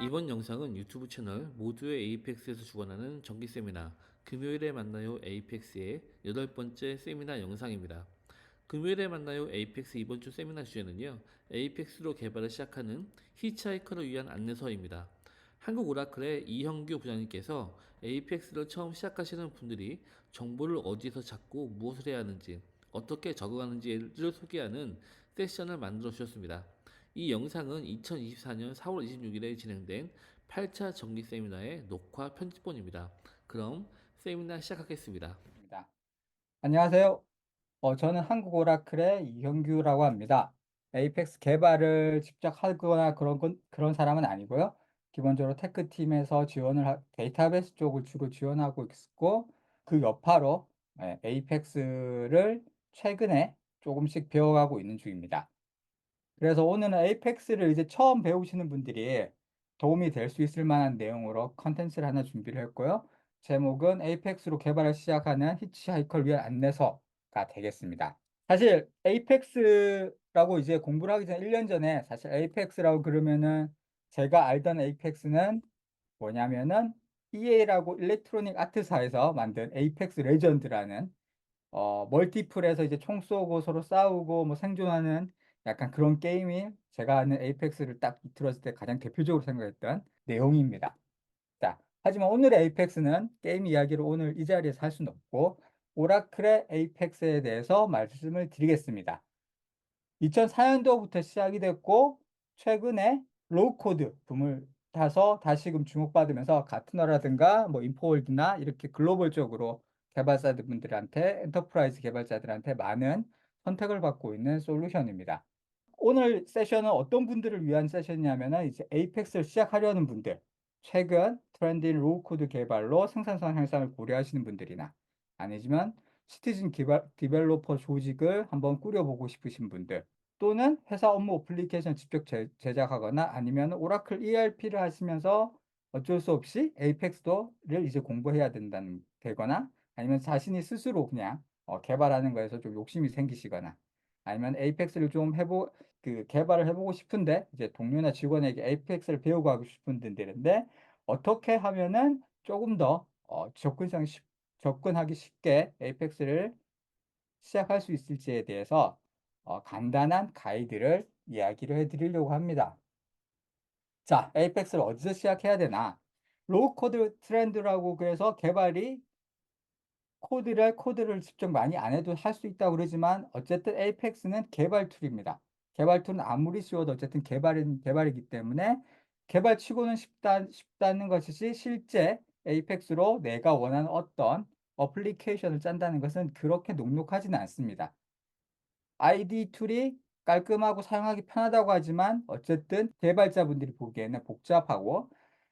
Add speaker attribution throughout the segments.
Speaker 1: 이번 영상은 유튜브 채널 모두의 에이펙스에서 주관하는 정기 세미나 금요일에 만나요 에이펙스의 8번째 세미나 영상입니다. 금요일에 만나요 에이펙스 이번 주 세미나 주제는요. 에이펙스로 개발을 시작하는 히치하이커를 위한 안내서입니다. 한국 오라클의 이형규 부장님께서 에이펙스를 처음 시작하시는 분들이 정보를 어디서 찾고 무엇을 해야 하는지 어떻게 적응하는지를 소개하는 세션을 만들어 주셨습니다. 이 영상은 2024년 4월 26일에 진행된 8차 정기 세미나의 녹화 편집본입니다. 그럼 세미나 시작하겠습니다.
Speaker 2: 입니다. 안녕하세요. 저는 한국 오라클의 이형규라고 합니다. 에이펙스 개발을 직접 하거나 그런 사람은 아니고요. 기본적으로 테크팀에서 데이터베이스 쪽을 주로 지원하고 있고, 그 여파로 에이펙스를 최근에 조금씩 배워가고 있는 중입니다. 그래서 오늘은 에이펙스를 이제 처음 배우시는 분들이 도움이 될 수 있을 만한 내용으로 컨텐츠를 하나 준비를 했고요. 제목은 에이펙스로 개발을 시작하는 히치하이커를 위한 안내서가 되겠습니다. 사실 에이펙스라고 이제 공부를 하기 전에 1년 전에 사실 에이펙스라고 그러면은 제가 알던 에이펙스는 뭐냐면은 EA라고 일렉트로닉 아트사에서 만든 에이펙스 레전드라는 멀티플에서 이제 총 쏘고 서로 싸우고 뭐 생존하는 약간 그런 게임이 제가 아는 에이펙스를 딱 들었을 때 가장 대표적으로 생각했던 내용입니다. 자, 하지만 오늘의 에이펙스는 게임 이야기를 오늘 이 자리에서 할 수는 없고 오라클의 에이펙스에 대해서 말씀을 드리겠습니다. 2004년도부터 시작이 됐고 최근에 로우코드 붐을 타서 다시금 주목받으면서 가트너라든가 뭐 인포월드나 이렇게 글로벌적으로 개발자분들한테 엔터프라이즈 개발자들한테 많은 선택을 받고 있는 솔루션입니다. 오늘 세션은 어떤 분들을 위한 세션이냐면은 이제 에이펙스를 시작하려는 분들, 최근 트렌드인 로우코드 개발로 생산성 향상을 고려하시는 분들이나 아니지만 시티즌 디벨로퍼 조직을 한번 꾸려보고 싶으신 분들, 또는 회사 업무 어플리케이션 직접 제작하거나 아니면 오라클 ERP를 하시면서 어쩔 수 없이 에이펙스도를 이제 공부해야 되거나 아니면 자신이 스스로 그냥 개발하는 거에서 좀 욕심이 생기시거나 아니면 에이펙스를 좀 개발을 해보고 싶은데 이제 동료나 직원에게 에이펙스를 배우고 하고 싶은 분들인데 어떻게 하면은 조금 더 접근하기 쉽게 에이펙스를 시작할 수 있을지에 대해서 간단한 가이드를 이야기를 해드리려고 합니다. 자, 에이펙스를 어디서 시작해야 되나? 로우 코드 트렌드라고 그래서 코드를 직접 많이 안 해도 할 수 있다고 그러지만 어쨌든 에이펙스는 개발 툴입니다. 개발 툴은 아무리 쉬워도 어쨌든 개발이기 때문에 개발치고는 쉽다는 것이지 실제 에이펙스로 내가 원하는 어떤 어플리케이션을 짠다는 것은 그렇게 녹록하지는 않습니다. ID 툴이 깔끔하고 사용하기 편하다고 하지만 어쨌든 개발자분들이 보기에는 복잡하고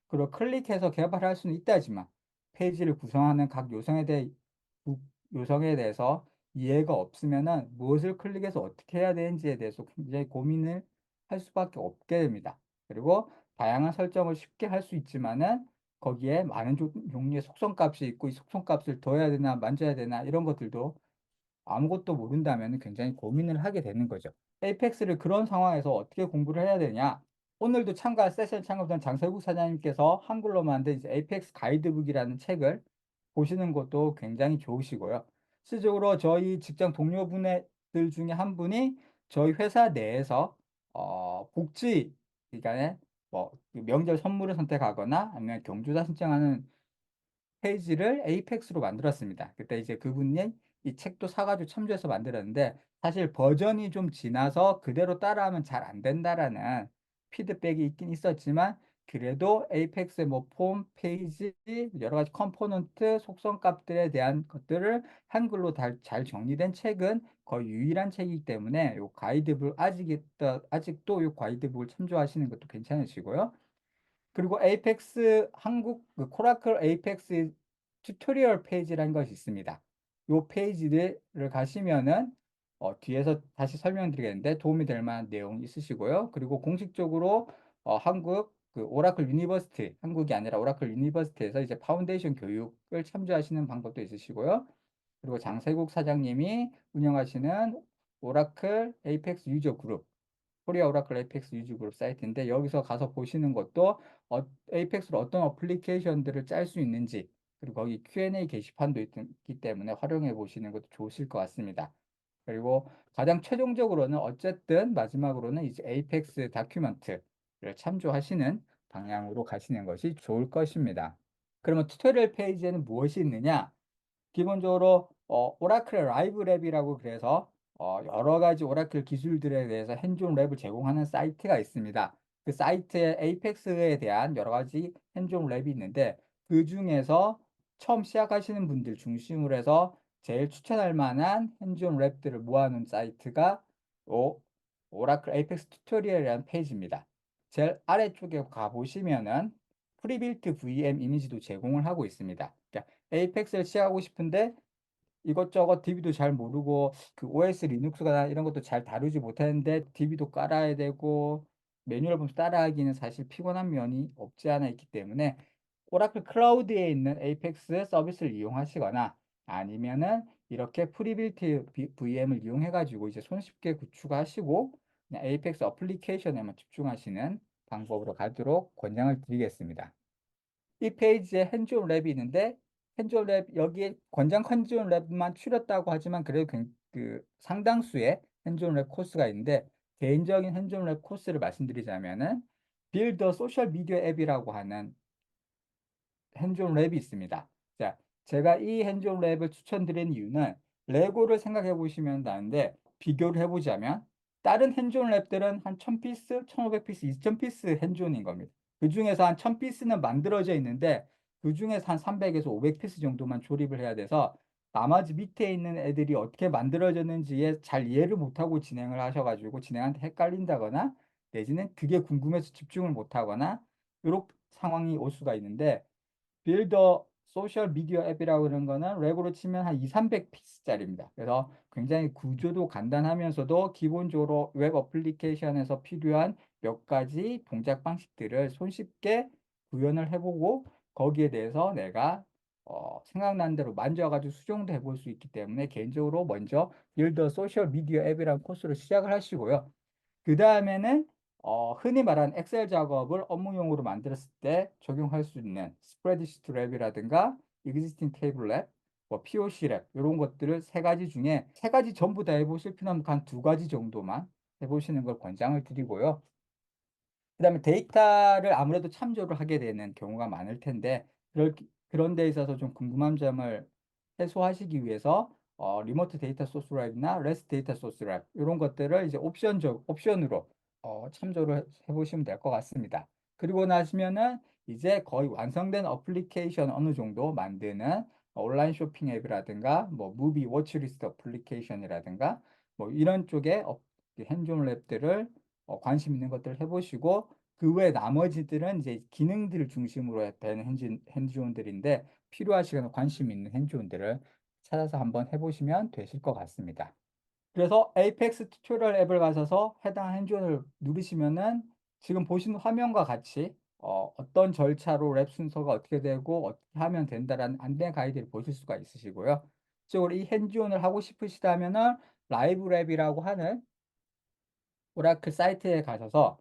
Speaker 2: 그리고 클릭해서 개발할 수는 있다지만 페이지를 구성하는 각 요성에 대해서 이해가 없으면은 무엇을 클릭해서 어떻게 해야 되는지에 대해서 굉장히 고민을 할 수밖에 없게 됩니다. 그리고 다양한 설정을 쉽게 할 수 있지만은 거기에 많은 종류의 속성값이 있고 이 속성값을 더해야 되나 만져야 되나 이런 것들도 아무것도 모른다면 굉장히 고민을 하게 되는 거죠. 에이펙스를 그런 상황에서 어떻게 공부를 해야 되냐? 오늘도 세션 참가한 장설국 사장님께서 한글로 만든 이제 에이펙스 가이드북이라는 책을 보시는 것도 굉장히 좋으시고요. 실질적으로 저희 직장 동료분들 중에 한 분이 저희 회사 내에서 복지 기간에 뭐 명절 선물을 선택하거나 아니면 경조사 신청하는 페이지를 에이펙스로 만들었습니다. 그때 이제 그분이 이 책도 사가지고 참조해서 만들었는데 사실 버전이 좀 지나서 그대로 따라하면 잘 안 된다라는 피드백이 있긴 있었지만 그래도 에이펙스의 뭐 폼, 페이지, 여러 가지 컴포넌트, 속성 값들에 대한 것들을 한글로 잘 정리된 책은 거의 유일한 책이기 때문에 요 가이드북 아직도 요 가이드북을 참조하시는 것도 괜찮으시고요. 그리고 에이펙스 그 코라클 에이펙스 튜토리얼 페이지라는 것이 있습니다. 이 페이지를 가시면은 뒤에서 다시 설명드리겠는데 도움이 될 만한 내용이 있으시고요. 그리고 공식적으로 한국 그 오라클 유니버시티, 한국이 아니라 오라클 유니버시티에서 이제 파운데이션 교육을 참조하시는 방법도 있으시고요. 그리고 장세국 사장님이 운영하시는 오라클 에이펙스 유저 그룹 코리아 오라클 에이펙스 유저 그룹 사이트인데 여기서 가서 보시는 것도 에이펙스로 어떤 어플리케이션들을 짤 수 있는지 그리고 거기 Q&A 게시판도 있기 때문에 활용해 보시는 것도 좋으실 것 같습니다. 그리고 가장 최종적으로는 어쨌든 마지막으로는 이제 에이펙스 다큐멘트를 참조하시는 방향으로 가시는 것이 좋을 것입니다. 그러면 튜토리얼 페이지에는 무엇이 있느냐? 기본적으로 오라클 라이브 랩이라고 그래서 여러 가지 오라클 기술들에 대해서 핸즈온 랩을 제공하는 사이트가 있습니다. 그 사이트에 에이펙스에 대한 여러 가지 핸즈온 랩이 있는데 그 중에서 처음 시작하시는 분들 중심으로 해서 제일 추천할 만한 핸즈온 랩들을 모아놓은 사이트가 오라클 에이펙스 튜토리얼이라는 페이지입니다. 제일 아래쪽에 가보시면은 프리빌트 VM 이미지도 제공을 하고 있습니다. 그러니까 에이펙스를 시작하고 싶은데 이것저것 DB도 잘 모르고 그 OS 리눅스가 이런 것도 잘 다루지 못하는데 DB도 깔아야 되고 매뉴얼 보면서 따라하기는 사실 피곤한 면이 없지 않아 있기 때문에 오라클 클라우드에 있는 에이펙스 서비스를 이용하시거나 아니면은 이렇게 프리빌트 VM을 이용해 가지고 이제 손쉽게 구축하시고 그냥 에이펙스 어플리케이션에만 집중하시는 방법으로 가도록 권장을 드리겠습니다. 이 페이지에 핸즈온 랩이 있는데 핸즈온 랩 여기에 권장 핸즈온 랩만 추렸다고 하지만 그래도 그 상당수의 핸즈온 랩 코스가 있는데 개인적인 핸즈온 랩 코스를 말씀드리자면은 빌더 소셜 미디어 앱이라고 하는 핸즈온 랩이 있습니다. 자, 제가 이 핸즈온 랩을 추천드린 이유는 레고를 생각해 보시면 나는데 비교를 해보자면 다른 핸즈온 랩들은 한 1000피스, 1500피스, 2000피스 핸즈온인 겁니다. 그 중에서 한 1000피스는 만들어져 있는데 그 중에서 한 300에서 500피스 정도만 조립을 해야 돼서 나머지 밑에 있는 애들이 어떻게 만들어졌는지에 잘 이해를 못하고 진행을 하셔가지고 진행한테 헷갈린다거나 내지는 그게 궁금해서 집중을 못하거나 이런 상황이 올 수가 있는데 빌더 소셜 미디어 앱이라고 그러는 거는 렉으로 치면 한 2, 300피스짜리입니다. 그래서 굉장히 구조도 간단하면서도 기본적으로 웹 어플리케이션에서 필요한 몇 가지 동작 방식들을 손쉽게 구현을 해보고 거기에 대해서 내가 생각나는 대로 만져가지고 수정도 해볼 수 있기 때문에 개인적으로 먼저 빌더 소셜 미디어 앱이라는 코스로 시작을 하시고요. 그 다음에는 흔히 말하는 엑셀 작업을 업무용으로 만들었을 때 적용할 수 있는 스프레드시트 랩이라든가 existing table 랩, 뭐 POC 랩 이런 것들을 세 가지 중에 세 가지 전부 다 해보실 필요는 한 두 가지 정도만 해보시는 걸 권장을 드리고요. 그 다음에 데이터를 아무래도 참조를 하게 되는 경우가 많을 텐데 그런 데 있어서 좀 궁금한 점을 해소하시기 위해서 리모트 데이터 소스 랩이나 레스트 데이터 소스 랩 이런 것들을 이제 옵션으로 참조를 해보시면 될 것 같습니다. 그리고 나시면은 이제 거의 완성된 어플리케이션 어느 정도 만드는 온라인 쇼핑 앱이라든가 뭐 무비 워치리스트 어플리케이션이라든가 뭐 이런 쪽에 핸즈온 랩들을 관심 있는 것들을 해보시고 그 외 나머지들은 이제 기능들을 중심으로 된 핸즈온들인데 필요하시거나 관심 있는 핸즈온들을 찾아서 한번 해보시면 되실 것 같습니다. 그래서 에이펙스 튜토리얼 앱을 가셔서 해당 핸즈온을 누르시면은 지금 보시는 화면과 같이 어떤 절차로 랩 순서가 어떻게 되고 어떻게 하면 된다라는 안내 가이드를 보실 수가 있으시고요. 이쪽으로 이 핸즈온을 하고 싶으시다면은 라이브 랩이라고 하는 오라클 사이트에 가셔서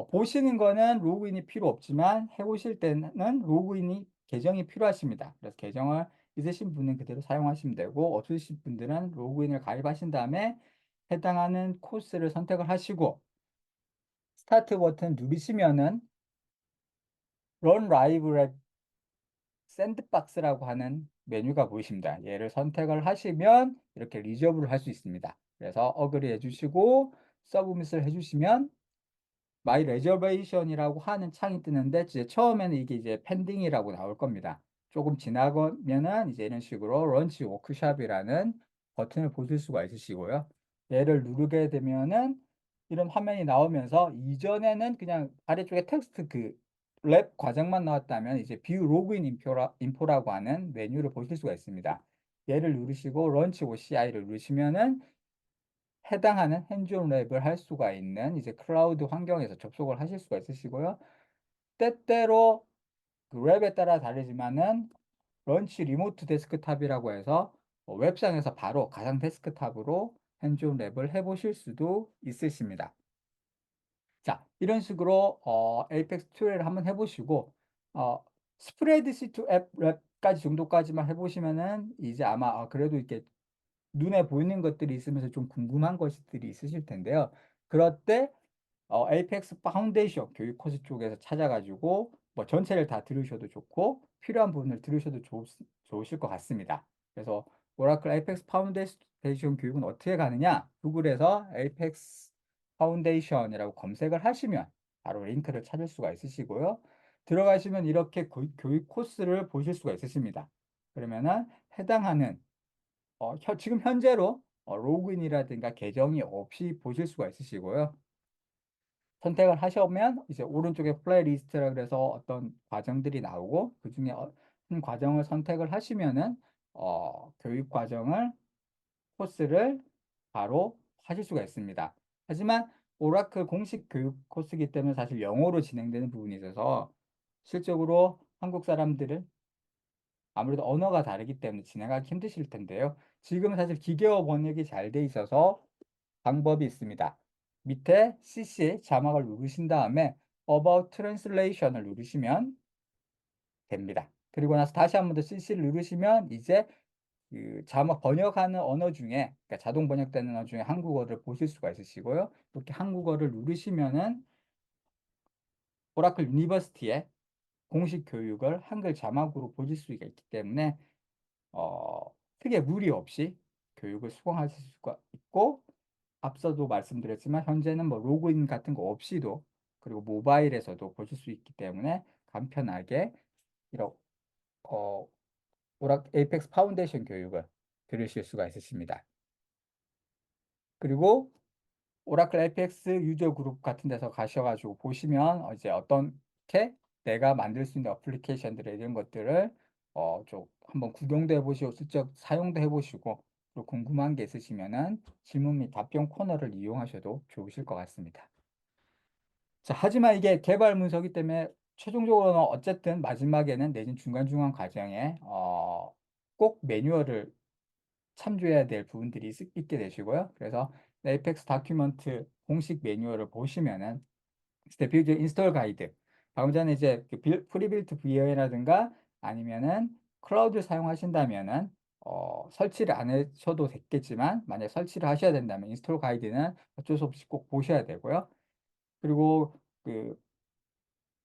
Speaker 2: 보시는 거는 로그인이 필요 없지만 해보실 때는 로그인이 계정이 필요하십니다. 그래서 계정을 있으신 분은 그대로 사용하시면 되고 없으신 분들은 로그인을 가입하신 다음에 해당하는 코스를 선택을 하시고 스타트 버튼 누르시면은 런 라이브 랩 샌드박스라고 하는 메뉴가 보이십니다. 얘를 선택을 하시면 이렇게 리저브를 할 수 있습니다. 그래서 어그리 해주시고 서브밋을 해주시면 마이 레저베이션이라고 하는 창이 뜨는데 이제 처음에는 이게 이제 펜딩이라고 나올 겁니다. 조금 지나면은 이제 이런 식으로 런치 워크샵이라는 버튼을 보실 수가 있으시고요. 얘를 누르게 되면은 이런 화면이 나오면서 이전에는 그냥 아래쪽에 텍스트 그 랩 과정만 나왔다면 이제 뷰 로그인 인포라고 하는 메뉴를 보실 수가 있습니다. 얘를 누르시고 런치 OCI를 누르시면은 해당하는 핸즈온 랩을 할 수가 있는 이제 클라우드 환경에서 접속을 하실 수가 있으시고요. 때때로 그 랩에 따라 다르지만은 런치 리모트 데스크탑이라고 해서 웹상에서 바로 가상 데스크탑으로 핸즈온 랩을 해보실 수도 있으십니다. 자, 이런 식으로 에이펙스 튜토리얼을 한번 해보시고 스프레드시트 랩까지 정도까지만 해보시면은 이제 아마 그래도 이렇게 눈에 보이는 것들이 있으면서 좀 궁금한 것들이 있으실 텐데요. 그럴 때 에이펙스 파운데이션 교육 코스 쪽에서 찾아가지고 뭐 전체를 다 들으셔도 좋고 필요한 부분을 들으셔도 좋으실 것 같습니다. 그래서 오라클 에이펙스 파운데이션 교육은 어떻게 가느냐? 구글에서 에이펙스 파운데이션이라고 검색을 하시면 바로 링크를 찾을 수가 있으시고요. 들어가시면 이렇게 교육 코스를 보실 수가 있으십니다. 그러면은 해당하는 지금 현재로 로그인이라든가 계정이 없이 보실 수가 있으시고요. 선택을 하시면 이제 오른쪽에 플레이리스트라 그래서 어떤 과정들이 나오고 그중에 한 과정을 선택을 하시면은 교육 과정을 코스를 바로 하실 수가 있습니다. 하지만 오라클 공식 교육 코스이기 때문에 사실 영어로 진행되는 부분이 있어서 실적으로 한국 사람들은 아무래도 언어가 다르기 때문에 진행하기 힘드실 텐데요. 지금은 사실 기계어 번역이 잘 돼 있어서 방법이 있습니다. 밑에 CC 자막을 누르신 다음에 About Translation을 누르시면 됩니다. 그리고 나서 다시 한 번 더 CC를 누르시면 이제 그 자막 번역하는 언어 중에 그러니까 자동 번역되는 언어 중에 한국어를 보실 수가 있으시고요. 이렇게 한국어를 누르시면은 오라클 유니버시티의 공식 교육을 한글 자막으로 보실 수가 있기 때문에 어, 크게 무리 없이 교육을 수강하실 수가 있고 앞서도 말씀드렸지만 현재는 뭐 로그인 같은 거 없이도 그리고 모바일에서도 보실 수 있기 때문에 간편하게 이런 어, 에이펙스 파운데이션 교육을 들으실 수가 있으십니다. 그리고 오라클 에이펙스 유저 그룹 같은 데서 가셔가지고 보시면 이제 어떻게 내가 만들 수 있는 어플리케이션들 이런 것들을 좀 한번 구경도 해보시고 슬쩍 사용도 해보시고 그리고 궁금한 게 있으시면은 질문 및 답변 코너를 이용하셔도 좋으실 것 같습니다. 자, 하지만 이게 개발 문서기 때문에 최종적으로는 어쨌든 마지막에는 내진 중간중간 과정에 꼭 매뉴얼을 참조해야 될 부분들이 있게 되시고요. 그래서 에이펙스 다큐먼트 공식 매뉴얼을 보시면은 스태필드 인스톨 가이드 방금 전에 이제 프리빌트 VM이라든가 아니면은 클라우드 사용하신다면은 설치를 안 하셔도 됐겠지만 만약 설치를 하셔야 된다면 인스톨 가이드는 어쩔 수 없이 꼭 보셔야 되고요. 그리고 그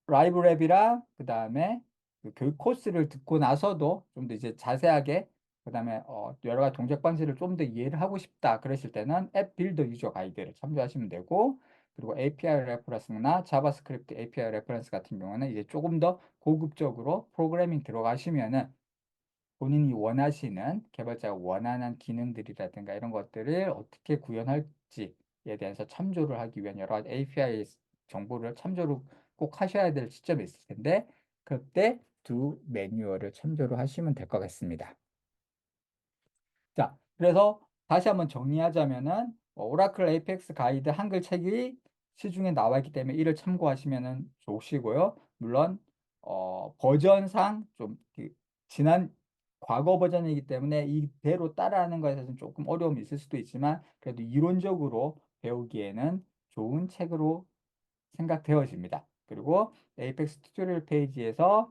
Speaker 2: 라이브 랩이랑 그다음에 그 교육 코스를 듣고 나서도 좀 더 이제 자세하게 그다음에 여러 가지 동작 방식을 좀 더 이해를 하고 싶다 그러실 때는 앱 빌더 유저 가이드를 참조하시면 되고 그리고 API 레퍼런스나 자바스크립트 API 레퍼런스 같은 경우는 이제 조금 더 고급적으로 프로그래밍 들어가시면은 본인이 원하시는 개발자가 원하는 기능들이라든가 이런 것들을 어떻게 구현할지에 대해서 참조를 하기 위한 여러 가지 API 정보를 참조를 꼭 하셔야 될 시점이 있을 텐데 그때 두 매뉴얼을 참조를 하시면 될 것 같습니다. 자, 그래서 다시 한번 정리하자면은 오라클 에이펙스 가이드 한글 책이 시중에 나와 있기 때문에 이를 참고하시면 좋으시고요. 물론 버전상 좀그 지난 과거 버전이기 때문에 이대로 따라하는 것에 는 조금 어려움이 있을 수도 있지만 그래도 이론적으로 배우기에는 좋은 책으로 생각되어집니다. 그리고 에이펙스 튜토리얼 페이지에서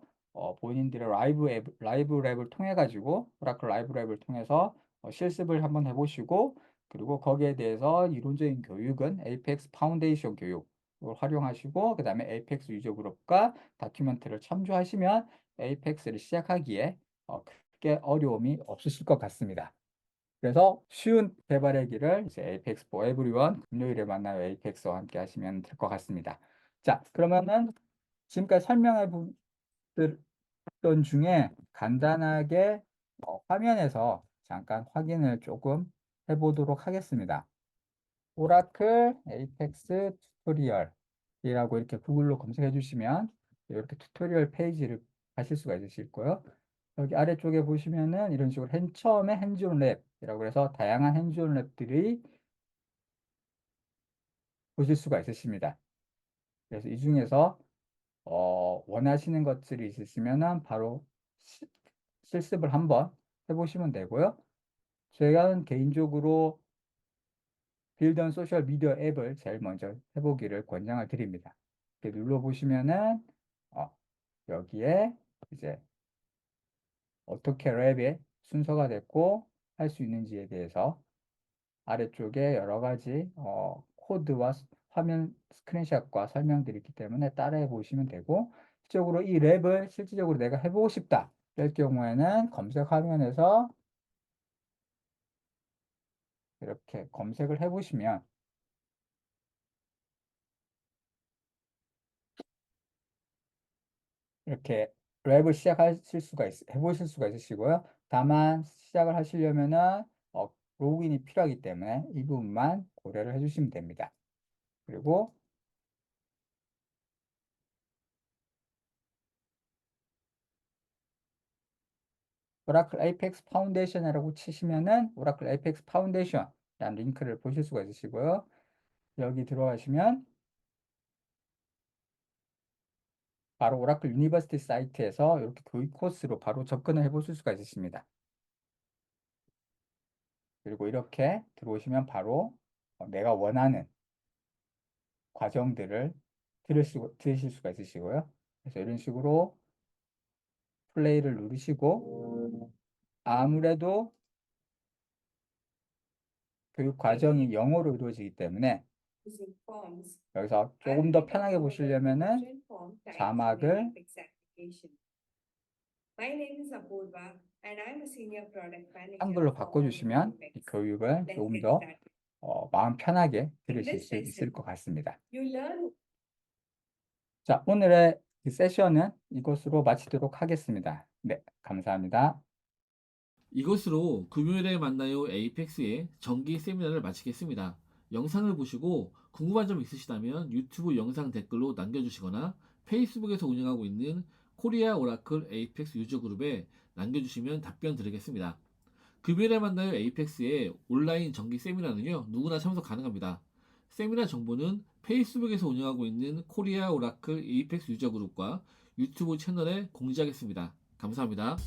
Speaker 2: 본인들의 라이브 랩을 통해 가지고 오라클 라이브 랩을 통해서 실습을 한번 해보시고 그리고 거기에 대해서 이론적인 교육은 에이펙스 파운데이션 교육을 활용하시고 그 다음에 에이펙스 유저 그룹과 다큐멘터를 참조하시면 에이펙스를 시작하기에 크게 어려움이 없으실 것 같습니다. 그래서 쉬운 개발의 길을 이제 에이펙스 for everyone 금요일에 만나요 에이펙스와 함께 하시면 될 것 같습니다. 자, 그러면은 지금까지 설명해 본 중에 간단하게 화면에서 잠깐 확인을 조금 해보도록 하겠습니다. 오라클 에이펙스 튜토리얼이라고 이렇게 구글로 검색해 주시면 이렇게 튜토리얼 페이지를 가실 수가 있으실 거예요. 여기 아래쪽에 보시면은 이런 식으로 처음에 핸즈온 랩이라고 해서 다양한 핸즈온 랩들이 보실 수가 있으십니다. 그래서 이 중에서 원하시는 것들이 있으시면은 바로 실습을 한번 해보시면 되고요. 제가 개인적으로 빌던 소셜 미디어 앱을 제일 먼저 해보기를 권장을 드립니다. 이렇게 눌러보시면은 여기에 이제 어떻게 랩의 순서가 됐고 할 수 있는지에 대해서 아래쪽에 여러 가지 코드와 화면 스크린샷과 설명들이 있기 때문에 따라해 보시면 되고, 실질적으로 이 랩을 실질적으로 내가 해보고 싶다 이럴 경우에는 검색 화면에서 이렇게 검색을 해보시면 이렇게 랩을 시작하실 수가 해보실 수가 있으시고요. 다만 시작을 하시려면은 로그인이 필요하기 때문에 이 부분만 고려를 해주시면 됩니다. 그리고 오라클 에이펙스 파운데이션이라고 치시면은 오라클 에이펙스 파운데이션이라는 링크를 보실 수가 있으시고요. 여기 들어가시면 바로 오라클 유니버시티 사이트에서 이렇게 교육 코스로 바로 접근을 해보실 수가 있으십니다. 그리고 이렇게 들어오시면 바로 내가 원하는 과정들을 들으실 수가 있으시고요. 그래서 이런 식으로 플레이를 누르시고, 아무래도 교육 과정이 영어로 이루어지기 때문에 여기서 조금 더 편하게 보시려면은 자막을 한글로 바꿔주시면 이 교육을 조금 더 마음 편하게 들으실 수 있을 것 같습니다. 자, 오늘의 이 세션은 이것으로 마치도록 하겠습니다. 네, 감사합니다.
Speaker 1: 이것으로 금요일에 만나요 에이펙스의 정기 세미나를 마치겠습니다. 영상을 보시고 궁금한 점 있으시다면 유튜브 영상 댓글로 남겨주시거나 페이스북에서 운영하고 있는 코리아 오라클 에이펙스 유저 그룹에 남겨주시면 답변 드리겠습니다. 금요일에 만나요 에이펙스의 온라인 정기 세미나는요, 누구나 참석 가능합니다. 세미나 정보는 페이스북에서 운영하고 있는 코리아 오라클 에이펙스 유저 그룹과 유튜브 채널에 공지하겠습니다. 감사합니다.